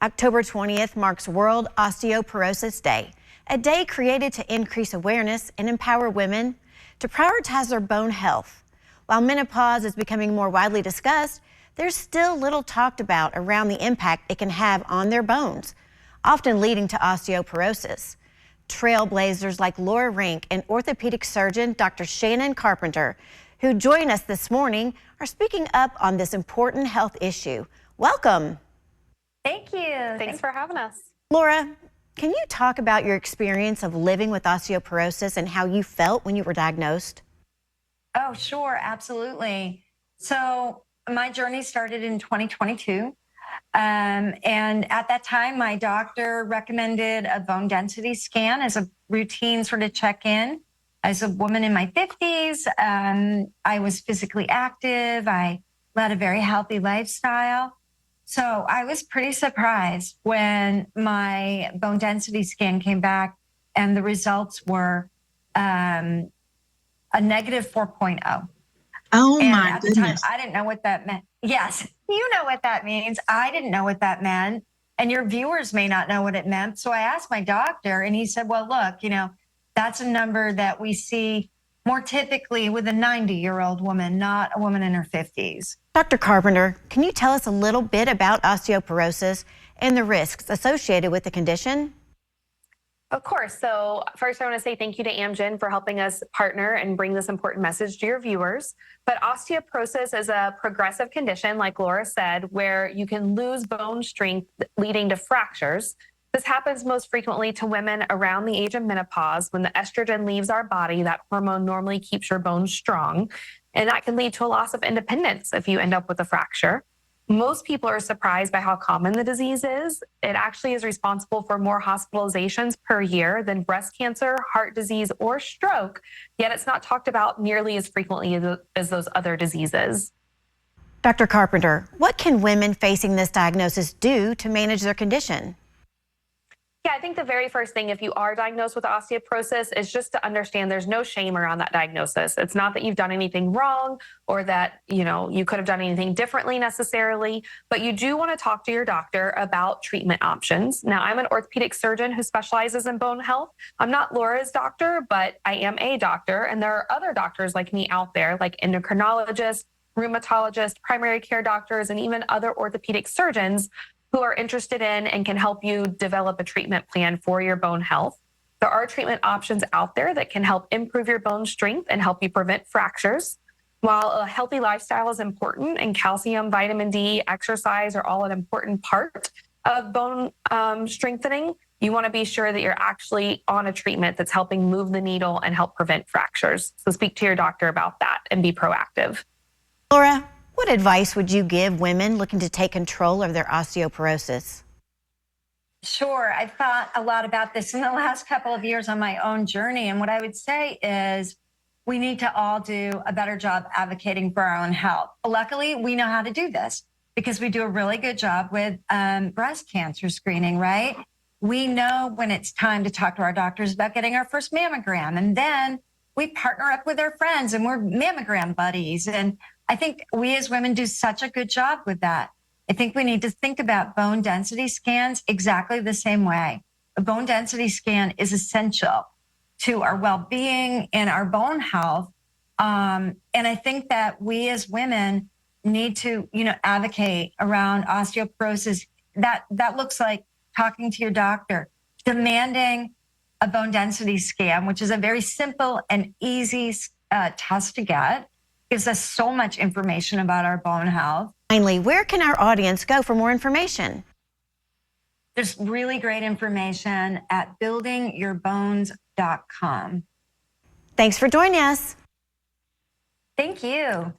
October 20th marks World Osteoporosis Day, a day created to increase awareness and empower women to prioritize their bone health. While menopause is becoming more widely discussed, there's still little talked about around the impact it can have on their bones, often leading to osteoporosis. Trailblazers like Laura Rink and orthopedic surgeon Dr. Shannon Carpenter, who join us this morning, are speaking up on this important health issue. Welcome. Thank you. Thanks for having us. Laura, can you talk about your experience of living with osteoporosis and how you felt when you were diagnosed? Oh, sure. Absolutely. So my journey started in 2022. And at that time, my doctor recommended a bone density scan as a routine sort of check-in. As a woman in my 50s, I was physically active. I led a very healthy lifestyle. So I was pretty surprised when my bone density scan came back and the results were a negative 4.0. Oh and my at goodness. the time, I didn't know what that meant. Yes, you know what that means. I didn't know what that meant. And your viewers may not know what it meant. So I asked my doctor and he said, well, look, that's a number that we see more typically with a 90-year-old woman, not a woman in her 50s. Dr. Carpenter, can you tell us a little bit about osteoporosis and the risks associated with the condition? Of course. So first I want to say thank you to Amgen for helping us partner and bring this important message to your viewers. But osteoporosis is a progressive condition, like Laura said, where you can lose bone strength leading to fractures. This happens most frequently to women around the age of menopause when the estrogen leaves our body. That hormone normally keeps your bones strong, and that can lead to a loss of independence if you end up with a fracture. Most people are surprised by how common the disease is. It actually is responsible for more hospitalizations per year than breast cancer, heart disease, or stroke, yet it's not talked about nearly as frequently as those other diseases. Dr. Carpenter, what can women facing this diagnosis do to manage their condition? Yeah, I think the very first thing, if you are diagnosed with osteoporosis, is just to understand there's no shame around that diagnosis. It's not that you've done anything wrong or that, you could have done anything differently necessarily, but you do want to talk to your doctor about treatment options. Now, I'm an orthopedic surgeon who specializes in bone health. I'm not Laura's doctor, but I am a doctor, and there are other doctors like me out there, like endocrinologists, rheumatologists, primary care doctors, and even other orthopedic surgeons who are interested in and can help you develop a treatment plan for your bone health. There are treatment options out there that can help improve your bone strength and help you prevent fractures. While a healthy lifestyle is important and calcium, vitamin D, exercise are all an important part of bone strengthening, you want to be sure that you're actually on a treatment that's helping move the needle and help prevent fractures. So speak to your doctor about that and be proactive. Laura, what advice would you give women looking to take control of their osteoporosis? Sure. I've thought a lot about this in the last couple of years on my own journey. And what I would say is we need to all do a better job advocating for our own health. Luckily, we know how to do this because we do a really good job with breast cancer screening, right? We know when it's time to talk to our doctors about getting our first mammogram. And then we partner up with our friends and we're mammogram buddies. And I think we as women do such a good job with that. I think we need to think about bone density scans exactly the same way. A bone density scan is essential to our well-being and our bone health. And I think that we as women need to, advocate around osteoporosis. That looks like talking to your doctor, demanding a bone density scan, which is a very simple and easy test to get. Gives us so much information about our bone health. Finally, where can our audience go for more information? There's really great information at buildingyourbones.com. Thanks for joining us. Thank you.